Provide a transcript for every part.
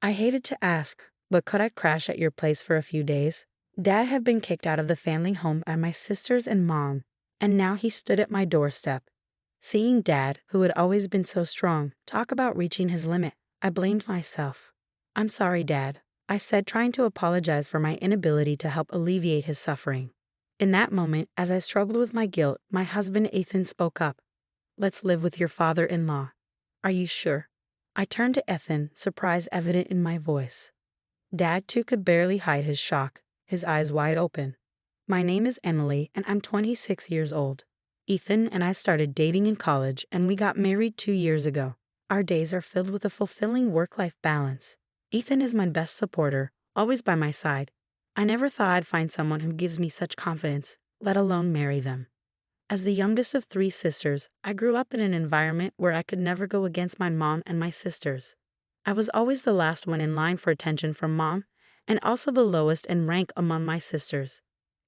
I hated to ask, but could I crash at your place for a few days? Dad had been kicked out of the family home by my sisters and mom, and now he stood at my doorstep. Seeing Dad, who had always been so strong, talk about reaching his limit, I blamed myself. "I'm sorry, Dad," I said, trying to apologize for my inability to help alleviate his suffering. In that moment, as I struggled with my guilt, my husband Ethan spoke up. "Let's live with your father-in-law. Are you sure?" I turned to Ethan, surprise evident in my voice. Dad, too, could barely hide his shock, his eyes wide open. "My name is Emily, and I'm 26 years old. Ethan and I started dating in college, and we got married 2 years ago. Our days are filled with a fulfilling work-life balance. Ethan is my best supporter, always by my side. I never thought I'd find someone who gives me such confidence, let alone marry them." As the youngest of three sisters, I grew up in an environment where I could never go against my mom and my sisters. I was always the last one in line for attention from mom, and also the lowest in rank among my sisters.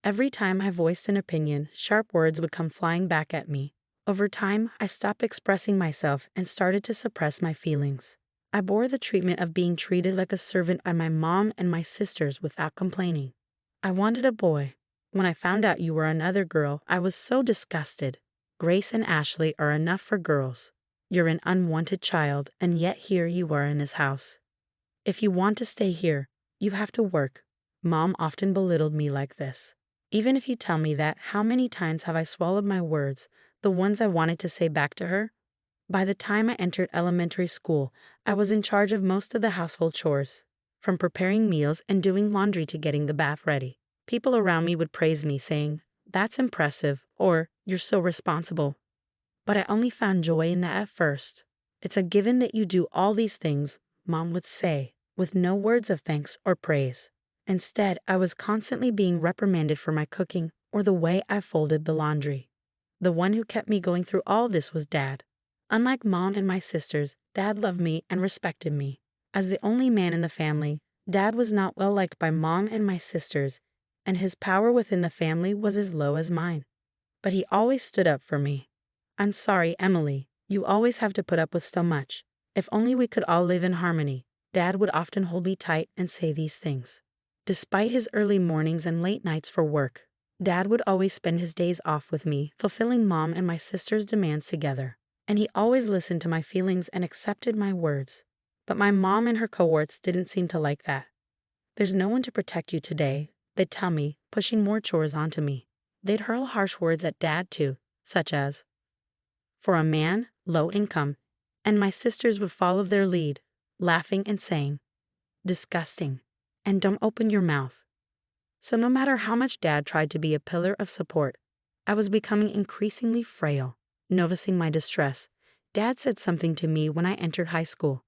Every time I voiced an opinion, sharp words would come flying back at me. Over time, I stopped expressing myself and started to suppress my feelings. I bore the treatment of being treated like a servant by my mom and my sisters without complaining. I wanted a boy. When I found out you were another girl, I was so disgusted. Grace and Ashley are enough for girls. You're an unwanted child, and yet here you are in his house. If you want to stay here, you have to work. Mom often belittled me like this. Even if you tell me that, how many times have I swallowed my words, the ones I wanted to say back to her? By the time I entered elementary school, I was in charge of most of the household chores, from preparing meals and doing laundry to getting the bath ready. People around me would praise me, saying, "That's impressive," or "You're so responsible." But I only found joy in that at first. "It's a given that you do all these things," Mom would say, with no words of thanks or praise. Instead, I was constantly being reprimanded for my cooking or the way I folded the laundry. The one who kept me going through all this was Dad. Unlike Mom and my sisters, Dad loved me and respected me. As the only man in the family, Dad was not well liked by Mom and my sisters, and his power within the family was as low as mine. But he always stood up for me. "I'm sorry, Emily. You always have to put up with so much. If only we could all live in harmony." Dad would often hold me tight and say these things. Despite his early mornings and late nights for work, Dad would always spend his days off with me, fulfilling Mom and my sister's demands together. And he always listened to my feelings and accepted my words. But my mom and her cohorts didn't seem to like that. "There's no one to protect you today," they'd tell me, pushing more chores onto me. They'd hurl harsh words at Dad too, such as, "For a man, low income," and my sisters would follow their lead, laughing and saying, "Disgusting," and "Don't open your mouth." So no matter how much Dad tried to be a pillar of support, I was becoming increasingly frail. Noticing my distress, Dad said something to me when I entered high school.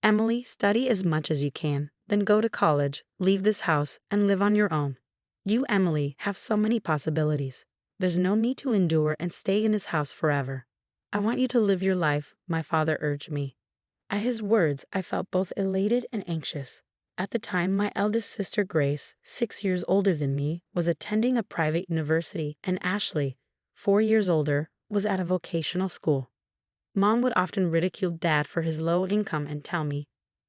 "Emily, study as much as you can, then go to college, leave this house, and live on your own. You, Emily, have so many possibilities. There's no need to endure and stay in this house forever. I want you to live your life," my father urged me. At his words, I felt both elated and anxious. At the time, my eldest sister Grace, 6 years older than me, was attending a private university, and Ashley, 4 years older, was at a vocational school. Mom would often ridicule Dad for his low income and tell me,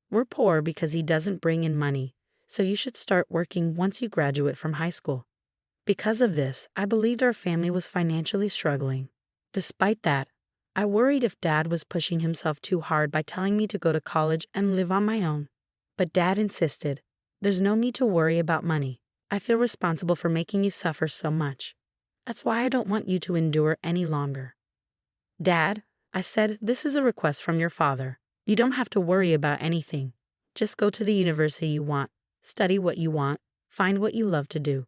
"We're poor because he doesn't bring in money, so you should start working once you graduate from high school." Because of this, I believed our family was financially struggling. Despite that, I worried if Dad was pushing himself too hard by telling me to go to college and live on my own. But Dad insisted, "There's no need to worry about money. I feel responsible for making you suffer so much. That's why I don't want you to endure any longer." "Dad," I said, "this is a request from your father. You don't have to worry about anything. Just go to the university you want, study what you want, find what you love to do.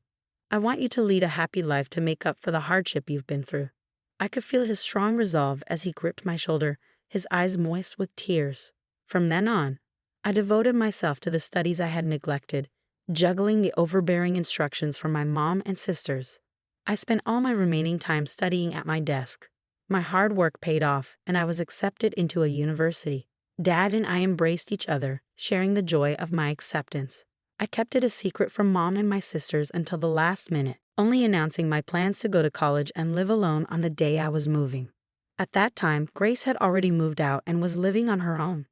I want you to lead a happy life to make up for the hardship you've been through." I could feel his strong resolve as he gripped my shoulder, his eyes moist with tears. From then on, I devoted myself to the studies I had neglected, juggling the overbearing instructions from my mom and sisters. I spent all my remaining time studying at my desk. My hard work paid off, and I was accepted into a university. Dad and I embraced each other, sharing the joy of my acceptance. I kept it a secret from Mom and my sisters until the last minute, only announcing my plans to go to college and live alone on the day I was moving. At that time, Grace had already moved out and was living on her own.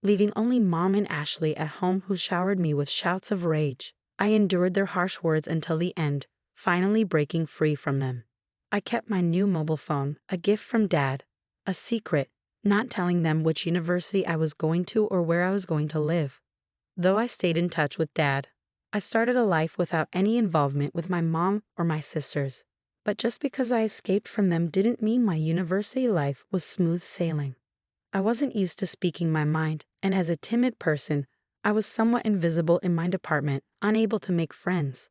leaving only Mom and Ashley at home who showered me with shouts of rage. I endured their harsh words until the end, finally breaking free from them. I kept my new mobile phone, a gift from Dad, a secret, not telling them which university I was going to or where I was going to live. Though I stayed in touch with Dad, I started a life without any involvement with my mom or my sisters. But just because I escaped from them didn't mean my university life was smooth sailing. I wasn't used to speaking my mind, and as a timid person, I was somewhat invisible in my department, unable to make friends.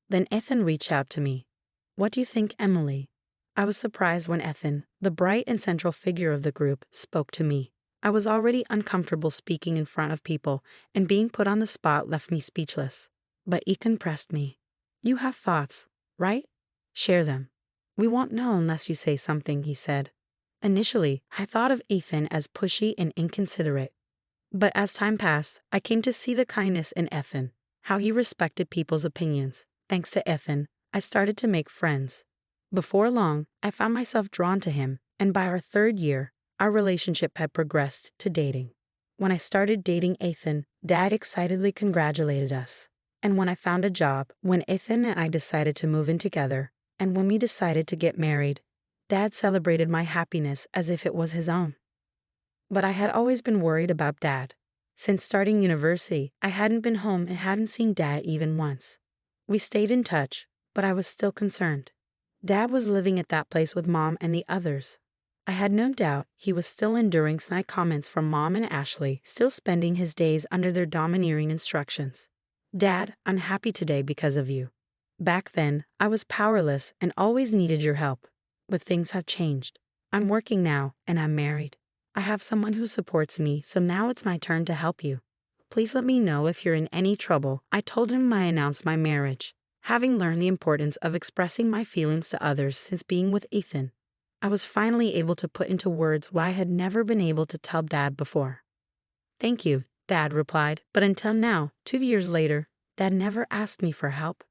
Then Ethan reached out to me. "What do you think, Emily?" I was surprised when Ethan, the bright and central figure of the group, spoke to me. I was already uncomfortable speaking in front of people, and being put on the spot left me speechless. But Ethan pressed me. "You have thoughts, right? Share them. We won't know unless you say something," he said. Initially, I thought of Ethan as pushy and inconsiderate. But as time passed, I came to see the kindness in Ethan, how he respected people's opinions. Thanks to Ethan, I started to make friends. Before long, I found myself drawn to him, and by our 3rd year, our relationship had progressed to dating. When I started dating Ethan, Dad excitedly congratulated us. And when I found a job, when Ethan and I decided to move in together, and when we decided to get married, Dad celebrated my happiness as if it was his own. But I had always been worried about Dad. Since starting university, I hadn't been home and hadn't seen Dad even once. We stayed in touch, but I was still concerned. Dad was living at that place with Mom and the others. I had no doubt he was still enduring snide comments from Mom and Ashley, still spending his days under their domineering instructions. "Dad, I'm happy today because of you. Back then, I was powerless and always needed your help. But things have changed. I'm working now, and I'm married. I have someone who supports me, so now it's my turn to help you. Please let me know if you're in any trouble." I told him I announced my marriage, having learned the importance of expressing my feelings to others since being with Ethan. I was finally able to put into words what I had never been able to tell Dad before. "Thank you," Dad replied, but until now, 2 years later, Dad never asked me for help.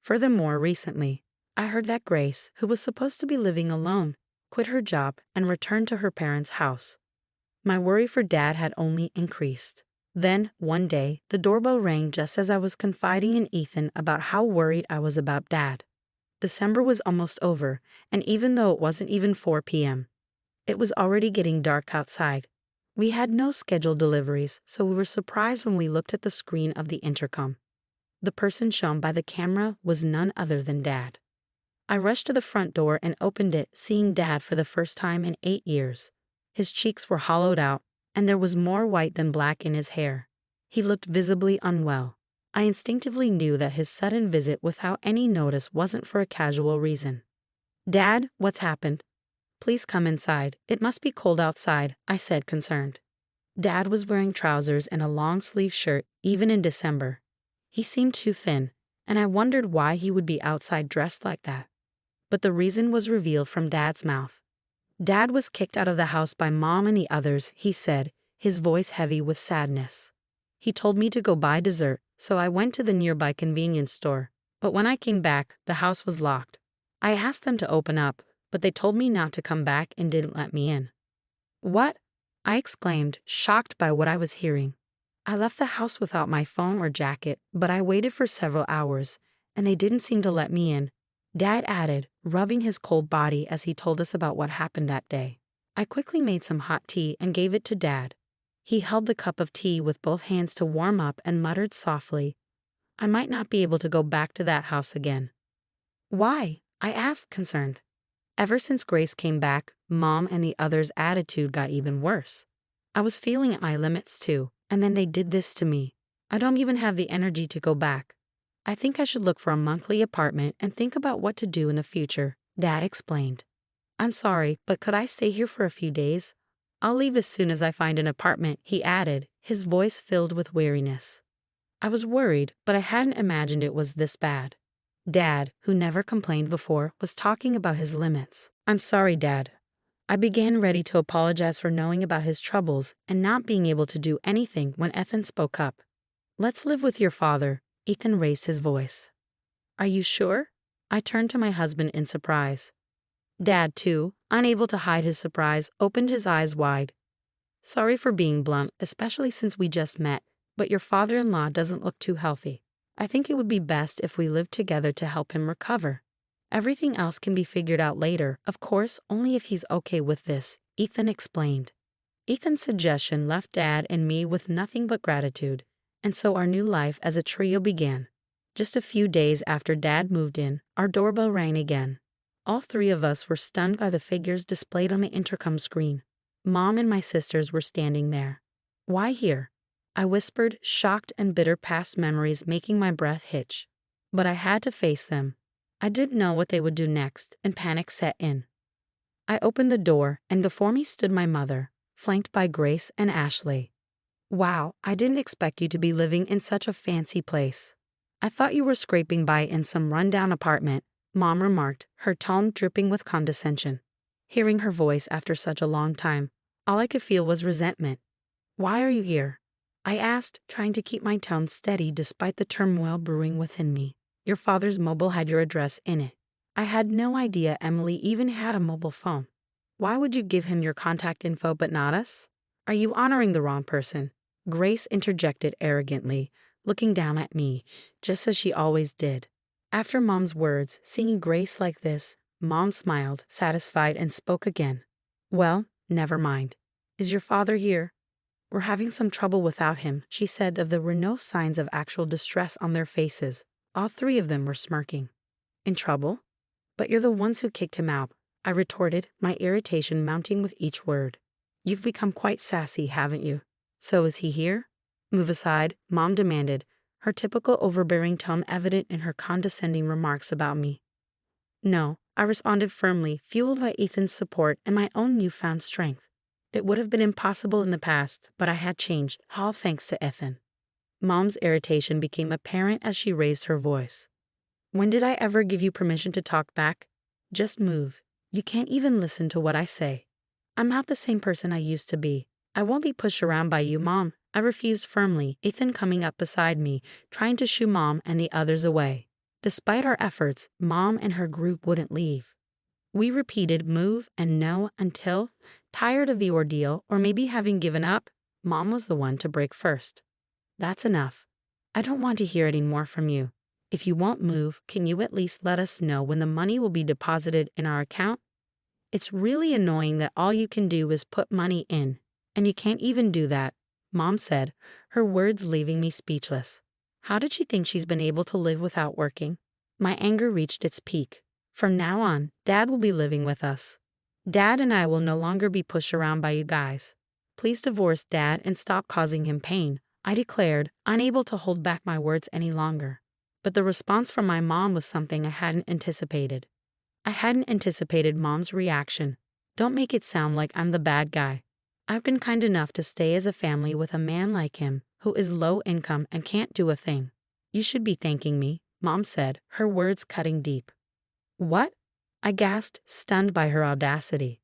Furthermore, recently, I heard that Grace, who was supposed to be living alone, quit her job and returned to her parents' house. My worry for Dad had only increased. Then, one day, the doorbell rang just as I was confiding in Ethan about how worried I was about Dad. December was almost over, and even though it wasn't even 4 p.m., it was already getting dark outside. We had no scheduled deliveries, so we were surprised when we looked at the screen of the intercom. The person shown by the camera was none other than Dad. I rushed to the front door and opened it, seeing Dad for the first time in 8 years. His cheeks were hollowed out, and there was more white than black in his hair. He looked visibly unwell. I instinctively knew that his sudden visit without any notice wasn't for a casual reason. "Dad, what's happened?" "Please come inside. It must be cold outside," I said, concerned. Dad was wearing trousers and a long-sleeve shirt, even in December. He seemed too thin, and I wondered why he would be outside dressed like that. But the reason was revealed from Dad's mouth. "Dad was kicked out of the house by Mom and the others," he said, his voice heavy with sadness. "He told me to go buy dessert, so I went to the nearby convenience store. But when I came back, the house was locked. I asked them to open up, but they told me not to come back and didn't let me in." "What?" I exclaimed, shocked by what I was hearing. "I left the house without my phone or jacket, but I waited for several hours, and they didn't seem to let me in," Dad added, rubbing his cold body as he told us about what happened that day. I quickly made some hot tea and gave it to Dad. He held the cup of tea with both hands to warm up and muttered softly, "I might not be able to go back to that house again." "Why?" I asked, concerned. Ever since Grace came back, Mom and the others' attitude got even worse. I was feeling at my limits too, and then they did this to me. I don't even have the energy to go back. I think I should look for a monthly apartment and think about what to do in the future, Dad explained. "I'm sorry, but could I stay here for a few days? I'll leave as soon as I find an apartment," he added, his voice filled with weariness. I was worried, but I hadn't imagined it was this bad. Dad, who never complained before, was talking about his limits. "I'm sorry, Dad." I began ready to apologize for knowing about his troubles and not being able to do anything when Ethan spoke up. "Let's live with your father." Ethan raised his voice. "Are you sure?" I turned to my husband in surprise. Dad, too, unable to hide his surprise, opened his eyes wide. Sorry for being blunt, especially since we just met, but your father-in-law doesn't look too healthy. I think it would be best if we lived together to help him recover. Everything else can be figured out later, of course, only if he's okay with this, Ethan explained. Ethan's suggestion left Dad and me with nothing but gratitude, and so our new life as a trio began. Just a few days after Dad moved in, our doorbell rang again. All three of us were stunned by the figures displayed on the intercom screen. Mom and my sisters were standing there. "Why here?" I whispered, shocked and bitter past memories making my breath hitch. But I had to face them. I didn't know what they would do next, and panic set in. I opened the door, and before me stood my mother, flanked by Grace and Ashley. "Wow, I didn't expect you to be living in such a fancy place. I thought you were scraping by in some rundown apartment," Mom remarked, her tone dripping with condescension. Hearing her voice after such a long time, all I could feel was resentment. "Why are you here?" I asked, trying to keep my tone steady despite the turmoil brewing within me. "Your father's mobile had your address in it." I had no idea Emily even had a mobile phone. "Why would you give him your contact info but not us? Are you honoring the wrong person?" Grace interjected arrogantly, looking down at me, just as she always did. After Mom's words, seeing Grace like this, Mom smiled, satisfied, and spoke again. "Well, never mind. Is your father here?" "We're having some trouble without him," she said. There were no signs of actual distress on their faces. All three of them were smirking. "In trouble? But you're the ones who kicked him out," I retorted, my irritation mounting with each word. "You've become quite sassy, haven't you?" "So is he here?" "Move aside," Mom demanded, her typical overbearing tone evident in her condescending remarks about me. "No," I responded firmly, fueled by Ethan's support and my own newfound strength. It would have been impossible in the past, but I had changed, all thanks to Ethan. Mom's irritation became apparent as she raised her voice. "When did I ever give you permission to talk back? Just move. You can't even listen to what I say." "I'm not the same person I used to be. I won't be pushed around by you, Mom," I refused firmly, Ethan coming up beside me, trying to shoo Mom and the others away. Despite our efforts, Mom and her group wouldn't leave. We repeated move and no until, tired of the ordeal or maybe having given up, Mom was the one to break first. "That's enough. I don't want to hear any more from you. If you won't move, can you at least let us know when the money will be deposited in our account? It's really annoying that all you can do is put money in, and you can't even do that," Mom said, her words leaving me speechless. How did she think she's been able to live without working? My anger reached its peak. From now on, Dad will be living with us. Dad and I will no longer be pushed around by you guys. Please divorce Dad and stop causing him pain, I declared, unable to hold back my words any longer. But the response from my mom was something I hadn't anticipated. I hadn't anticipated Mom's reaction. "Don't make it sound like I'm the bad guy. I've been kind enough to stay as a family with a man like him, who is low income and can't do a thing. You should be thanking me," Mom said, her words cutting deep. "What?" I gasped, stunned by her audacity.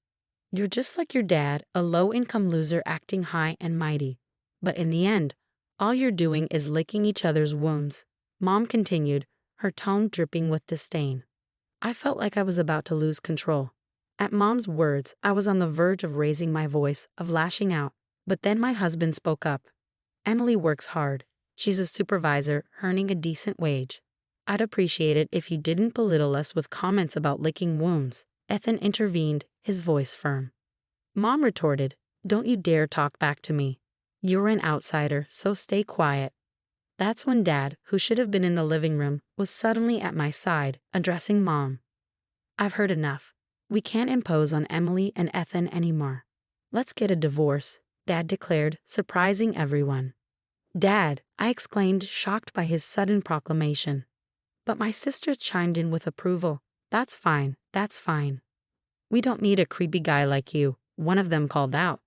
"You're just like your dad, a low-income loser acting high and mighty. But in the end, all you're doing is licking each other's wounds," Mom continued, her tone dripping with disdain. I felt like I was about to lose control. At Mom's words, I was on the verge of raising my voice, of lashing out. But then my husband spoke up. "Emily works hard. She's a supervisor, earning a decent wage. I'd appreciate it if you didn't belittle us with comments about licking wounds," Ethan intervened, his voice firm. Mom retorted, "Don't you dare talk back to me. You're an outsider, so stay quiet." That's when Dad, who should have been in the living room, was suddenly at my side, addressing Mom. "I've heard enough. We can't impose on Emily and Ethan anymore. Let's get a divorce," Dad declared, surprising everyone. "Dad," I exclaimed, shocked by his sudden proclamation. But my sisters chimed in with approval. That's fine. We don't need a creepy guy like you," one of them called out.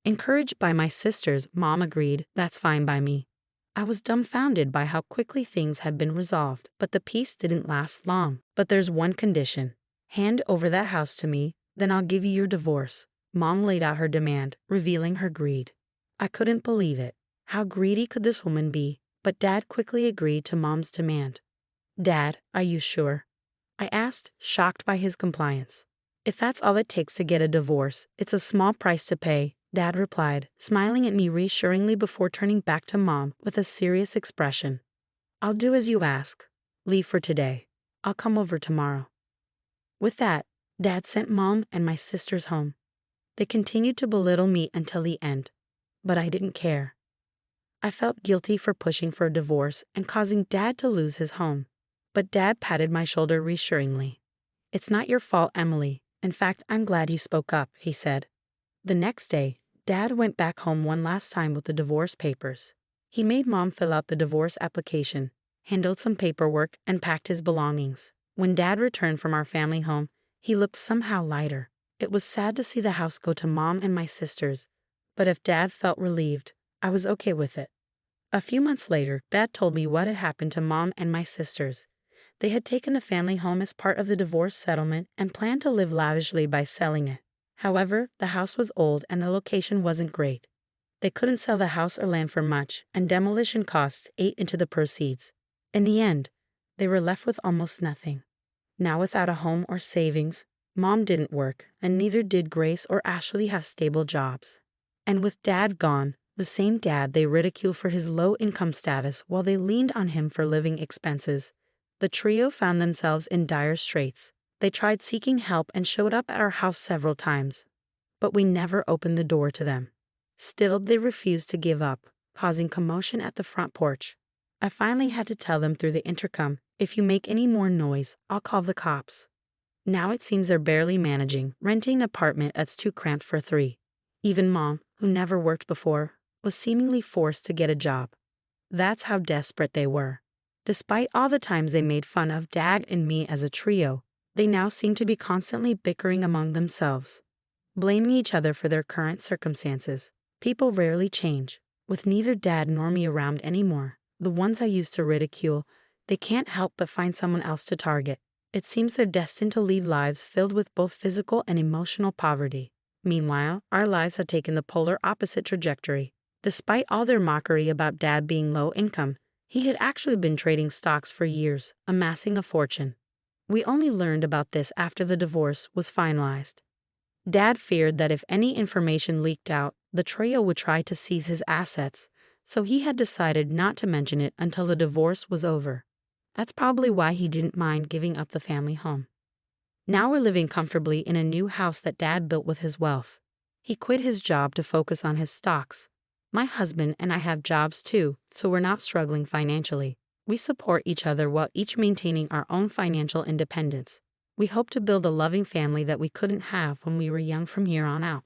Encouraged by my sisters, Mom agreed, "That's fine by me." I was dumbfounded by how quickly things had been resolved, but the peace didn't last long. "But there's one condition. Hand over that house to me, then I'll give you your divorce." Mom laid out her demand, revealing her greed. I couldn't believe it. How greedy could this woman be? But Dad quickly agreed to Mom's demand. "Dad, are you sure?" I asked, shocked by his compliance. "If that's all it takes to get a divorce, it's a small price to pay," Dad replied, smiling at me reassuringly before turning back to Mom with a serious expression. I'll do as you ask. Leave for today. I'll come over tomorrow. With that, Dad sent Mom and my sisters home. They continued to belittle me until the end, but I didn't care. I felt guilty for pushing for a divorce and causing Dad to lose his home. But Dad patted my shoulder reassuringly. It's not your fault, Emily. In fact, I'm glad you spoke up, he said. The next day, Dad went back home one last time with the divorce papers. He made Mom fill out the divorce application, handled some paperwork, and packed his belongings. When Dad returned from our family home, he looked somehow lighter. It was sad to see the house go to Mom and my sisters, but if Dad felt relieved, I was okay with it. A few months later, Dad told me what had happened to Mom and my sisters. They had taken the family home as part of the divorce settlement and planned to live lavishly by selling it. However, the house was old and the location wasn't great. They couldn't sell the house or land for much, and demolition costs ate into the proceeds. In the end, they were left with almost nothing. Now without a home or savings, Mom didn't work, and neither did Grace or Ashley have stable jobs. And with Dad gone, the same Dad they ridiculed for his low income status while they leaned on him for living expenses, the trio found themselves in dire straits. They tried seeking help and showed up at our house several times, but we never opened the door to them. Still, they refused to give up, causing commotion at the front porch. I finally had to tell them through the intercom, if you make any more noise, I'll call the cops. Now it seems they're barely managing, renting an apartment that's too cramped for three. Even Mom, who never worked before, was seemingly forced to get a job. That's how desperate they were. Despite all the times they made fun of Dad and me as a trio, they now seem to be constantly bickering among themselves, blaming each other for their current circumstances. People rarely change. With neither Dad nor me around anymore, the ones I used to ridicule, they can't help but find someone else to target. It seems they're destined to lead lives filled with both physical and emotional poverty. Meanwhile, our lives have taken the polar opposite trajectory. Despite all their mockery about Dad being low income, he had actually been trading stocks for years, amassing a fortune. We only learned about this after the divorce was finalized. Dad feared that if any information leaked out, the trio would try to seize his assets, so he had decided not to mention it until the divorce was over. That's probably why he didn't mind giving up the family home. Now we're living comfortably in a new house that Dad built with his wealth. He quit his job to focus on his stocks. My husband and I have jobs too, so we're not struggling financially. We support each other while each maintaining our own financial independence. We hope to build a loving family that we couldn't have when we were young from here on out.